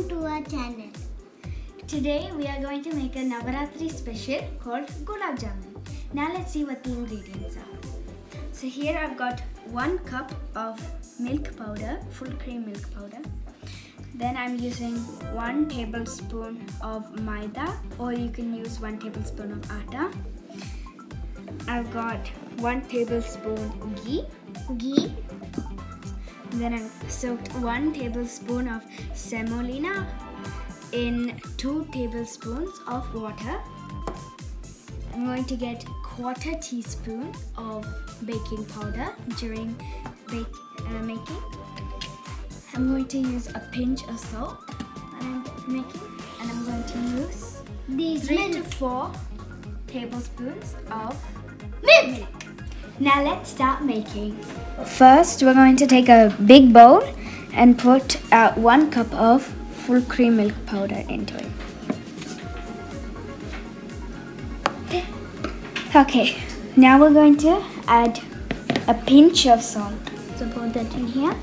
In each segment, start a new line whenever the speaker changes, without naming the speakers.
Welcome to our channel. Today we are going to make a Navaratri special called Gulab Jamun. Now let's see what the ingredients are. So here I've got 1 cup of milk powder, full cream milk powder. Then I'm using 1 tablespoon of maida, or you can use 1 tablespoon of atta. I've got 1 tablespoon ghee. Then I've soaked 1 tablespoon of semolina in 2 tablespoons of water. I'm going to get 1/4 teaspoon of baking powder during making. I'm going to use a pinch of salt that I'm making, and I'm going to use 3 to 4 tablespoons of milk. Now let's start making. First, we're going to take a big bowl and put 1 cup of full cream milk powder into it. Okay, now we're going to add a pinch of salt. So put that in here.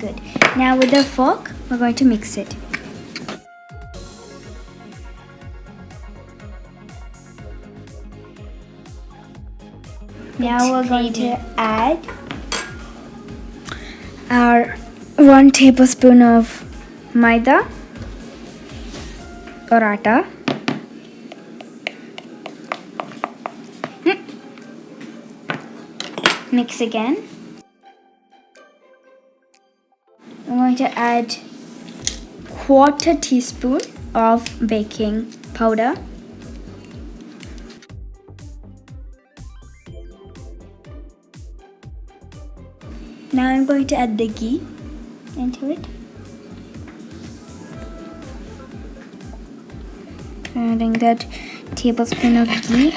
Good. Now with a fork, we're going to mix it. Now we're going to add our 1 tablespoon of maida or atta. Mix again. I'm going to add 1/4 teaspoon of baking powder. Now I'm going to add the ghee into it. Adding that tablespoon of ghee.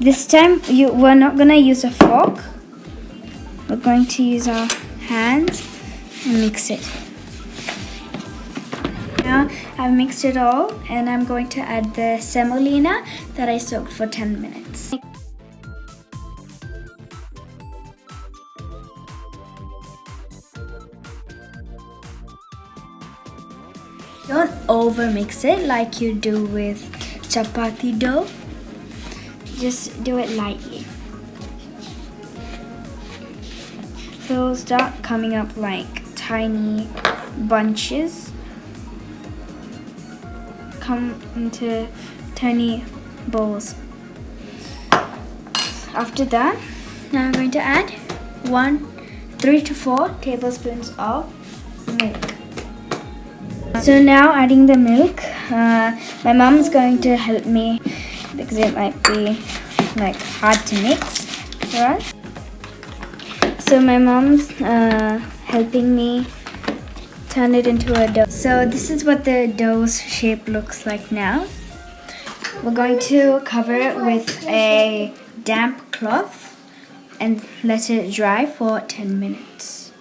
This time we're not going to use a fork. We're going to use our hands and mix it. Now I've mixed it all, and I'm going to add the semolina that I soaked for 10 minutes. Don't over mix it like you do with chapati dough. Just do it lightly. It'll start coming up like tiny bunches. Come into tiny bowls. After that, now I'm going to add 3 to 4 tablespoons of milk. So now adding the milk, my mom's going to help me because it might be like hard to mix for us. So my mom's helping me turn it into a dough. So this is what the dough's shape looks like now. We're going to cover it with a damp cloth and let it dry for 10 minutes.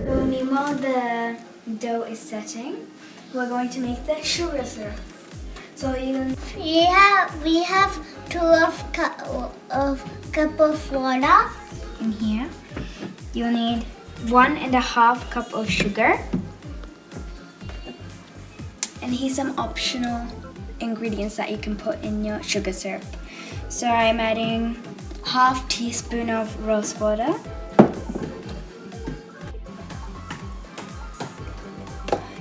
So meanwhile the dough is setting, we're going to make the sugar syrup. So we have 2 cup of water in here. You'll need 1.5 cup of sugar, and here's some optional ingredients that you can put in your sugar syrup. So I'm adding 1/2 teaspoon of rose water.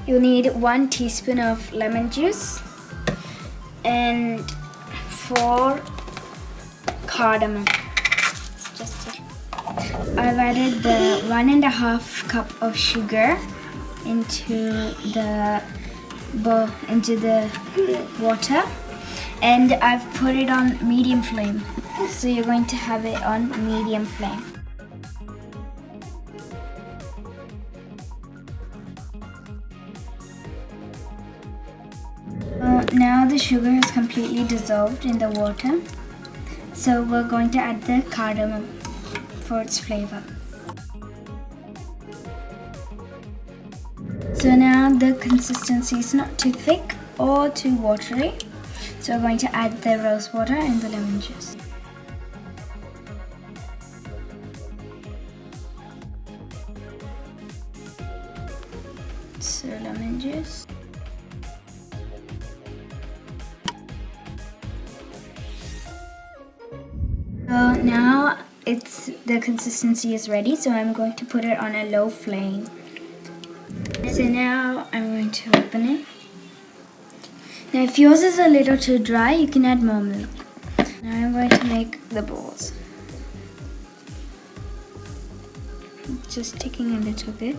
You'll need 1 teaspoon of lemon juice and 4 cardamom. I've added the 1.5 cup of sugar into the water, and I've put it on medium flame. So you're going to have it on medium flame. Now the sugar is completely dissolved in the water, so we're going to add the cardamom for its flavor. So now the consistency is not too thick or too watery, so we're going to add the rose water and the lemon juice. this. So now the consistency is ready, so I'm going to put it on a low flame. So now I'm going to open it. Now if yours is a little too dry, you can add more milk. Now I'm going to make the balls. Just taking a little bit.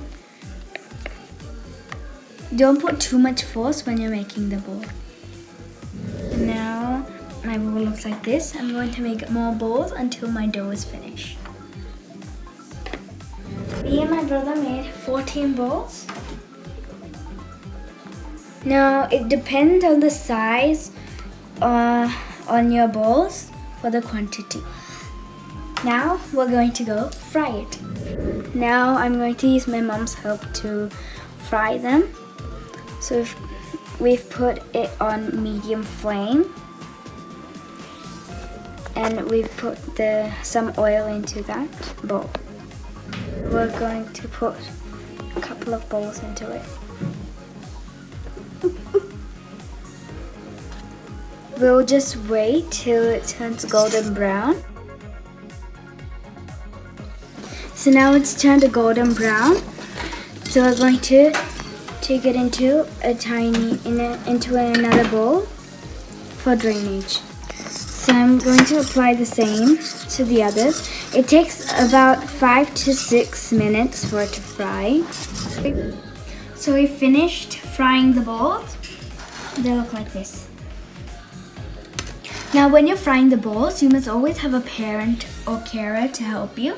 Don't put too much force when you're making the ball. Now my ball looks like this. I'm going to make more balls until my dough is finished. Me and my brother made 14 balls. Now it depends on the size on your balls for the quantity. Now we're going to go fry it. Now I'm going to use my mom's help to fry them. So we've put it on medium flame and we've put some oil into that bowl. We're going to put a couple of bowls into it. We'll just wait till it turns golden brown. So now it's turned a golden brown. So we're going to take it into into another bowl for drainage. So I'm going to apply the same to the others. It takes about 5 to 6 minutes for it to fry. So we finished frying the balls. They look like this. Now when you're frying the balls, you must always have a parent or carer to help you.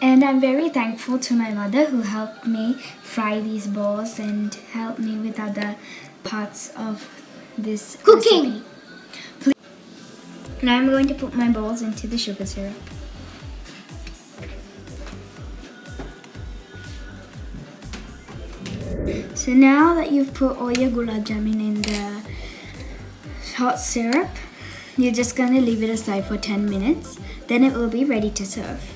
And I'm very thankful to my mother who helped me fry these balls and helped me with other parts of this cooking recipe. Now I'm going to put my balls into the sugar syrup. So now that you've put all your gulab jamun in the hot syrup, you're just going to leave it aside for 10 minutes. Then it will be ready to serve.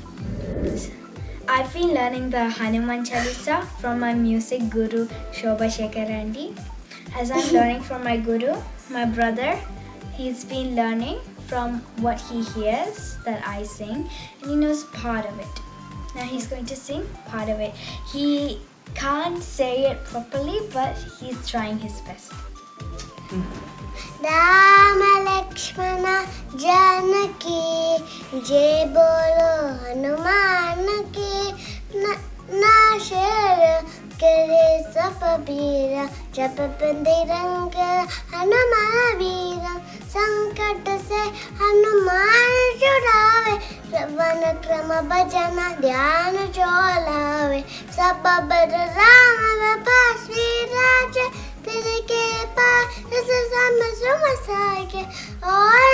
I've been learning the Hanuman Chalisa from my music guru Shobha Shekharandi. As I'm learning from my guru, my brother, he's been learning from what he hears that I sing, and he knows part of it. Now he's going to sing part of it. He can't say it properly, but he's trying his best.
Rama Lakshmana Janaki Jai Bolo Hanuman ki Nashir Kare Sapabira Chapapindiranga Hanuman Vira Sankat se Hanuman Jurave Ravana Krama Bhajana Dhyana Jolave Sababara Rama Vapasvi Raja Tere ke paas Rasa Masake Aur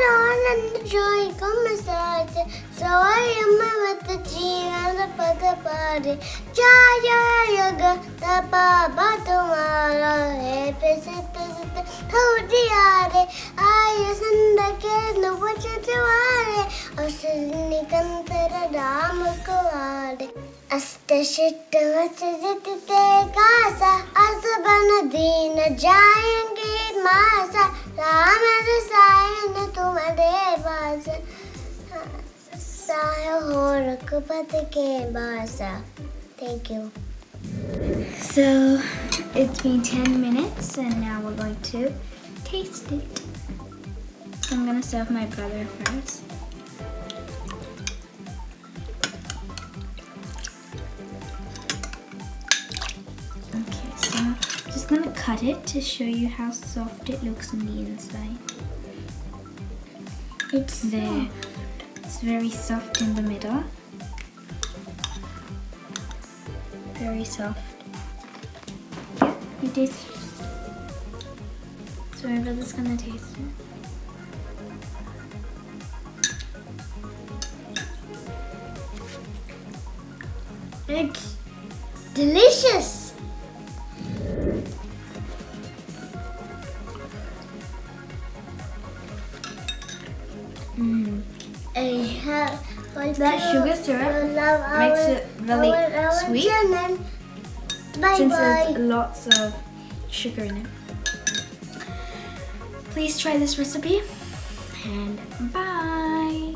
Anand Joy ko masate Soy Amavat Jeevan Pada Pare Jaya Yoga Tapa Batumara He Pesita Thodiare Aya Sandake Luvachatuare Asini Kantara Ram Kuare Astashita Masajite Kasa Asabana Dina Jayenge Masa Rama Rasayana Tumade Basa Saya Horakupati Ke Basa. Thank you.
So it's been 10 minutes and now we're going to taste it. So I'm going to serve my brother first. Okay, so I'm just going to cut it to show you how soft it looks on the inside. It's there. It's very soft in the middle. Very soft. Yeah, you taste it. So my brother's gonna taste it.
It's delicious.
That sugar syrup makes it really sweet. since
Bye-bye.
there's lots of sugar in it. Please try this recipe and bye!